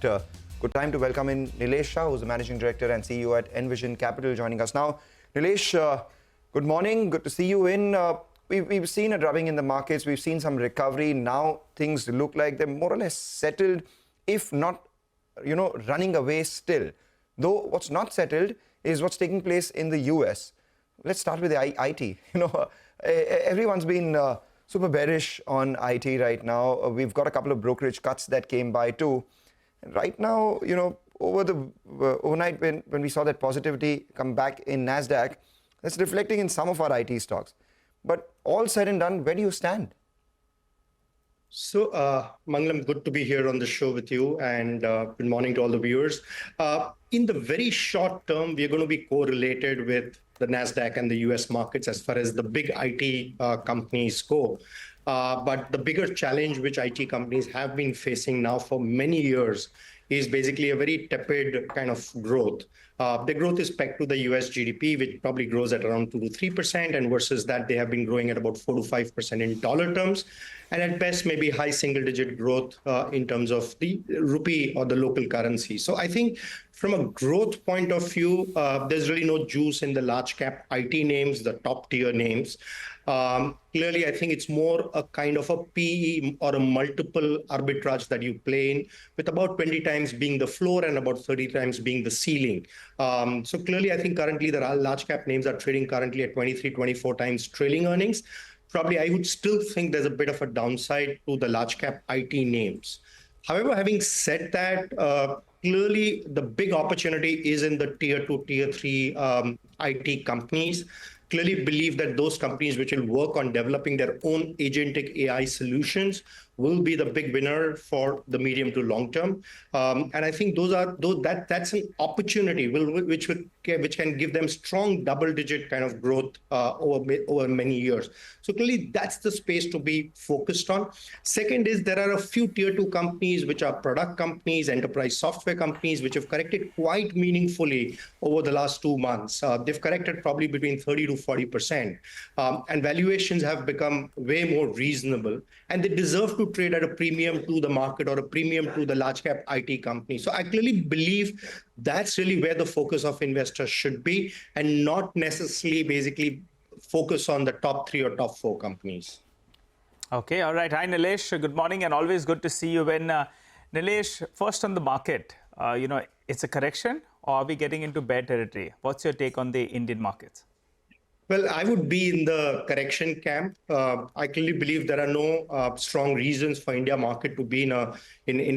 Uh, Good time to welcome in Nilesh Shah, who's the Managing Director and CEO at Envision Capital, joining us now. Nilesh, good morning. Good to see you in. We've seen a drubbing in the markets. We've seen some recovery. Now things look like they're more or less settled, if not, running away still. Though what's not settled is what's taking place in the US. Let's start with the IT. Everyone's been super bearish on IT right now. We've got a couple of brokerage cuts that came by too. And right now, over the overnight when we saw that positivity come back in NASDAQ, that's reflecting in some of our IT stocks. But all said and done, where do you stand? So, Mangalam, good to be here on the show with you, and good morning to all the viewers. In the very short term, we are going to be correlated with the NASDAQ and the US markets as far as the big IT companies go. But the bigger challenge which IT companies have been facing now for many years is basically a very tepid kind of growth. The growth is pegged to the US GDP, which probably grows at around 2 to 3%, and versus that, they have been growing at about 4 to 5% in dollar terms, and at best, maybe high single-digit growth in terms of the rupee or the local currency. So I think from a growth point of view, there's really no juice in the large cap IT names, the top tier names. Clearly, I think it's more a kind of a PE or a multiple arbitrage that you play in, with about 20 times being the floor and about 30 times being the ceiling. So clearly, I think currently the large cap names are trading currently at 23, 24 times trailing earnings. Probably, I would still think there's a bit of a downside to the large cap IT names. However, having said that, clearly the big opportunity is in the tier 2, tier 3 IT companies. Clearly believe that those companies which will work on developing their own agentic AI solutions will be the big winner for the medium to long term. And I think that's an opportunity which can give them strong double-digit kind of growth over many years. So clearly that's the space to be focused on. Second is there are a few tier 2 companies which are product companies, enterprise software companies, which have corrected quite meaningfully over the last 2 months. They've corrected probably between 30 to 40%. And valuations have become way more reasonable, and they deserve to trade at a premium to the market or a premium to the large cap IT company. So I clearly believe that's really where the focus of investors should be, and not necessarily basically focus on the top 3 or top 4 companies. Okay, all right. Hi, Nilesh. Good morning, and always good to see you. Nilesh, first on the market, it's a correction, or are we getting into bear territory? What's your take on the Indian markets? Well, I would be in the correction camp. I clearly believe there are no strong reasons for India market to be in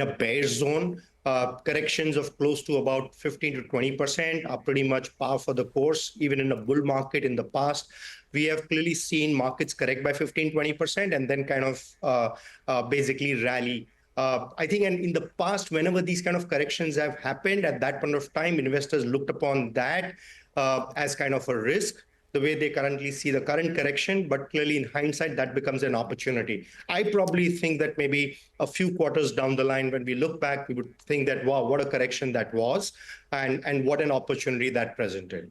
a bear zone. Corrections of close to about 15 to 20% are pretty much par for the course. Even in a bull market in the past, we have clearly seen markets correct by 15, 20% and then kind of basically rally. I think in the past, whenever these kind of corrections have happened, at that point of time, investors looked upon that as kind of a risk, the way they currently see the current correction, but clearly in hindsight, that becomes an opportunity. I probably think that maybe a few quarters down the line, when we look back, we would think that, wow, what a correction that was, and what an opportunity that presented.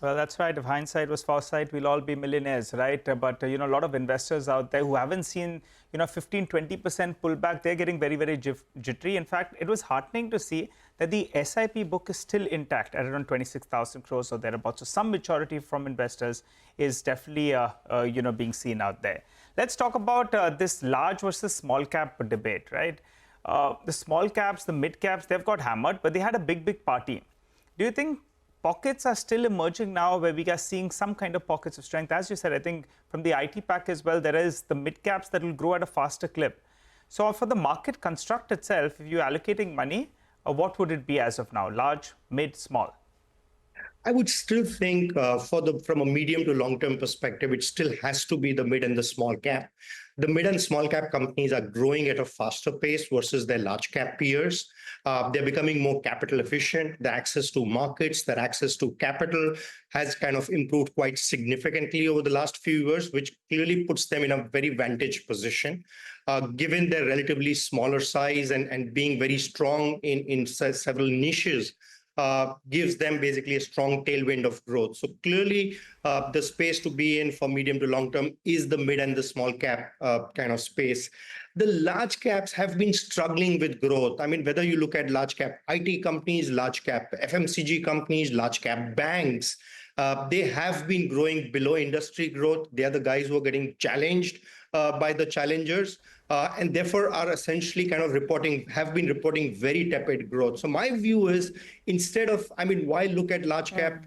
Well, that's right. If hindsight was foresight, we'll all be millionaires, right? But, a lot of investors out there who haven't seen, 15, 20% pullback, they're getting very, very jittery. In fact, it was heartening to see that the SIP book is still intact at around 26,000 crores or thereabouts. So some maturity from investors is definitely, being seen out there. Let's talk about this large versus small cap debate, right? The small caps, the mid caps, they've got hammered, but they had a big party. Do you think pockets are still emerging now where we are seeing some kind of pockets of strength? As you said, I think from the IT pack as well, there is the mid caps that will grow at a faster clip. So for the market construct itself, if you're allocating money, what would it be as of now? Large, mid, small? I would still think from a medium to long-term perspective, it still has to be the mid and the small cap. The mid and small cap companies are growing at a faster pace versus their large cap peers. They're becoming more capital efficient. The access to markets, their access to capital has kind of improved quite significantly over the last few years, which clearly puts them in a very vantage position. Given their relatively smaller size and being very strong in several niches, gives them basically a strong tailwind of growth. So clearly, the space to be in for medium to long term is the mid and the small cap kind of space. the large caps have been struggling with growth. I mean, whether you look at large cap IT companies, large cap FMCG companies, large cap banks, they have been growing below industry growth. They are the guys who are getting challenged by the challengers, and therefore are essentially kind of have been reporting very tepid growth. So my view is, instead of, I mean, why look at large cap?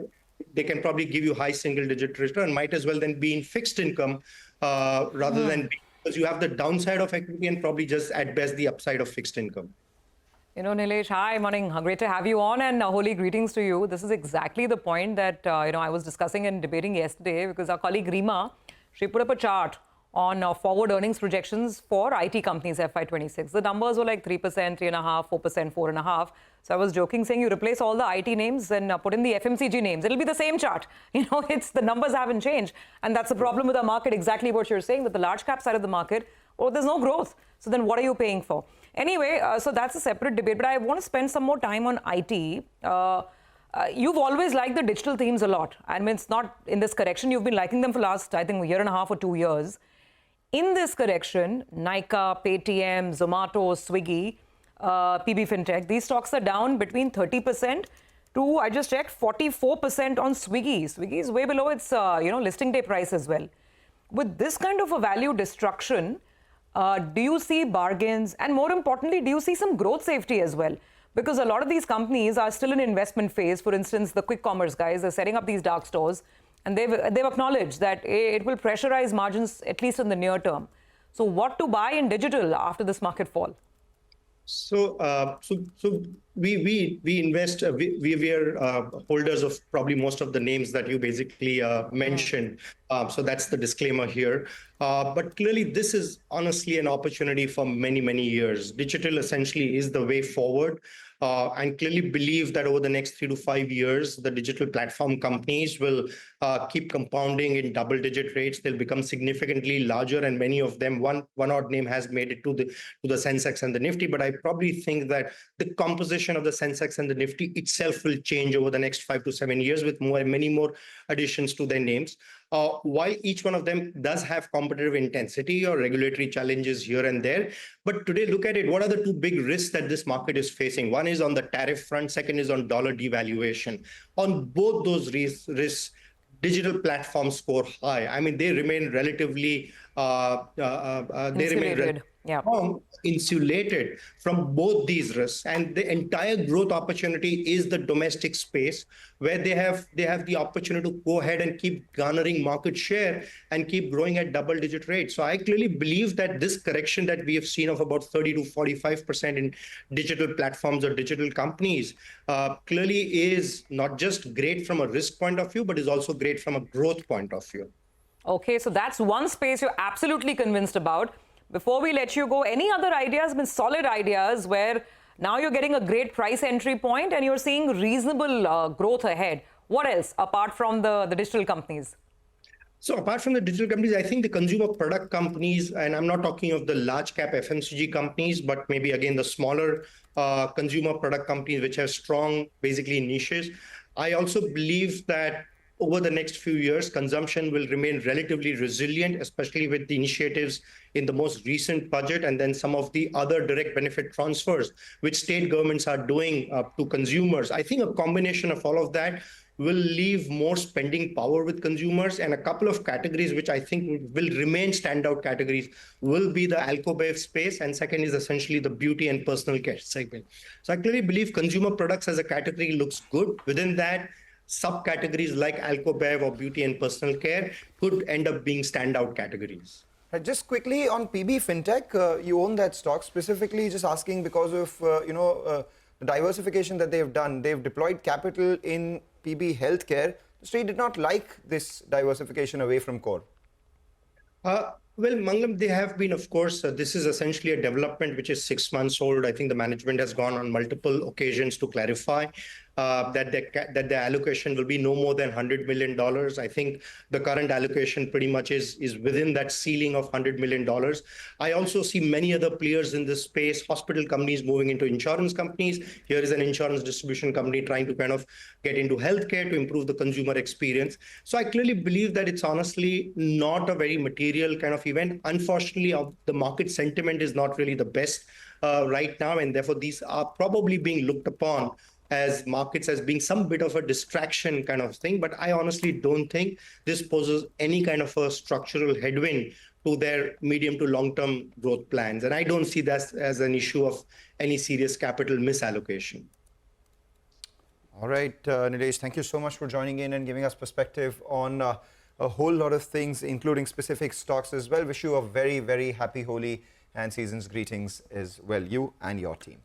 They can probably give you high single-digit return. Might as well then be in fixed income rather than, because you have the downside of equity and probably just at best the upside of fixed income. Nilesh, hi, morning. Great to have you on, and holy greetings to you. This is exactly the point that I was discussing and debating yesterday, because our colleague Reema, she put up a chart on forward earnings projections for IT companies FY26. The numbers were like 3%, 3.5%, 4%, 4.5%. So I was joking, saying you replace all the IT names and put in the FMCG names. It'll be the same chart. It's the numbers haven't changed. And that's the problem with the market, exactly what you're saying, with the large cap side of the market. Oh, there's no growth. So then what are you paying for? Anyway, so that's a separate debate. But I want to spend some more time on IT. You've always liked the digital themes a lot. I mean, it's not in this correction. You've been liking them for the last, I think, 1.5 or 2 years. In this correction, Nykaa, Paytm, Zomato, Swiggy, PB Fintech, these stocks are down between 30% to, I just checked, 44% on Swiggy. Swiggy is way below its, listing day price as well. With this kind of a value destruction, do you see bargains? And more importantly, do you see some growth safety as well? Because a lot of these companies are still in investment phase. For instance, the quick commerce guys are setting up these dark stores. And they've acknowledged that it will pressurize margins, at least in the near term. So what to buy in digital after this market fall? So we invest. We are holders of probably most of the names that you basically mentioned. So that's the disclaimer here. But clearly, this is honestly an opportunity for many years. Digital essentially is the way forward. And clearly believe that over the next 3 to 5 years, the digital platform companies will keep compounding in double-digit rates. They'll become significantly larger, and many of them, one odd name has made it to the sensex and the nifty. But I probably think that the composition of the sensex and the nifty itself will change over the next 5 to 7 years with many more additions to their names. While each one of them does have competitive intensity or regulatory challenges here and there. But today, look at it. What are the two big risks that this market is facing? One is on the tariff front. Second is on dollar devaluation. On both those risks, digital platforms score high. I mean, they remain relatively insulated from both these risks, and the entire growth opportunity is the domestic space, where they have the opportunity to go ahead and keep garnering market share and keep growing at double-digit rates. So I clearly believe that this correction that we have seen of about 30 to 45% in digital platforms or digital companies clearly is not just great from a risk point of view, but is also great from a growth point of view. Okay, so that's one space you're absolutely convinced about. Before we let you go, any other ideas, solid ideas, where now you're getting a great price entry point and you're seeing reasonable growth ahead? What else, apart from the digital companies? So apart from the digital companies, I think the consumer product companies, and I'm not talking of the large cap FMCG companies, but maybe again the smaller consumer product companies which have strong, basically niches. I also believe that over the next few years, consumption will remain relatively resilient, especially with the initiatives in the most recent budget, and then some of the other direct benefit transfers which state governments are doing to consumers. I think a combination of all of that will leave more spending power with consumers, and a couple of categories which I think will remain standout categories will be the Alcobev space, and second is essentially the beauty and personal care segment. So I clearly believe consumer products as a category looks good. Within that, subcategories like Alcobev or beauty and personal care could end up being standout categories. Just quickly on PB Fintech, you own that stock, specifically just asking because of the diversification that they've done. They've deployed capital in PB Healthcare. The street did not like this diversification away from core. Well, Mangalam, they have been, of course, this is essentially a development which is 6 months old. I think the management has gone on multiple occasions to clarify that the allocation will be no more than $100 million. I think the current allocation pretty much is within that ceiling of $100 million. I also see many other players in this space, hospital companies moving into insurance companies. Here is an insurance distribution company trying to kind of get into healthcare to improve the consumer experience. So I clearly believe that it's honestly not a very material kind of event. Unfortunately, the market sentiment is not really the best right now, and therefore these are probably being looked upon as markets as being some bit of a distraction kind of thing. But I honestly don't think this poses any kind of a structural headwind to their medium to long-term growth plans. And I don't see that as an issue of any serious capital misallocation. All right, Nilesh, thank you so much for joining in and giving us perspective on a whole lot of things, including specific stocks as well. Wish you a very, very happy Holi and season's greetings as well, you and your team.